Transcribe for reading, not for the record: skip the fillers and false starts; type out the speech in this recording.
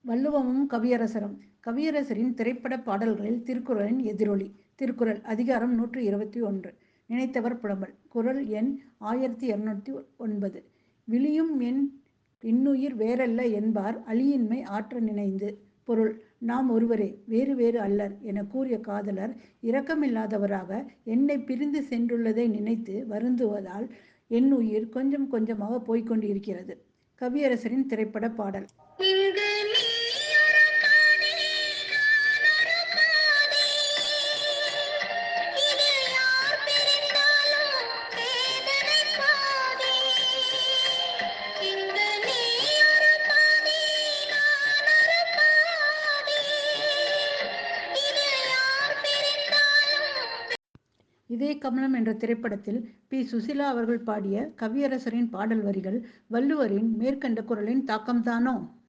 வள்ளுவமும் கவியரசரும். கவியரசரின் திரைப்பட பாடல்களில் திருக்குறளின் எதிரொலி. திருக்குறள் அதிகாரம் 121. நினைத்தவர் புலம்பல். குறள் எண் 1209. விளியும் என் இன்னுயிர் வேறல்ல என்பார் அளியின்மை ஆற்ற நினைந்து. பொருள்: நாம் ஒருவரே, வேறு வேறு அல்லர் என கூறிய காதலர் இரக்கமில்லாதவராக என்னை பிரிந்து சென்றுள்ளதை நினைத்து வருந்துவதால் என் உயிர் கொஞ்சம் கொஞ்சமாக போய்க் இருக்கிறது. கவியரசரின் திரைப்பட பாடல். இதே கமலம் என்ற திரைப்படத்தில் பி. சுசிலா அவர்கள் பாடிய கவியரசரின் பாடல் வரிகள் வள்ளுவரின் மேற்கண்ட குறளின் தாக்கம்தானோ?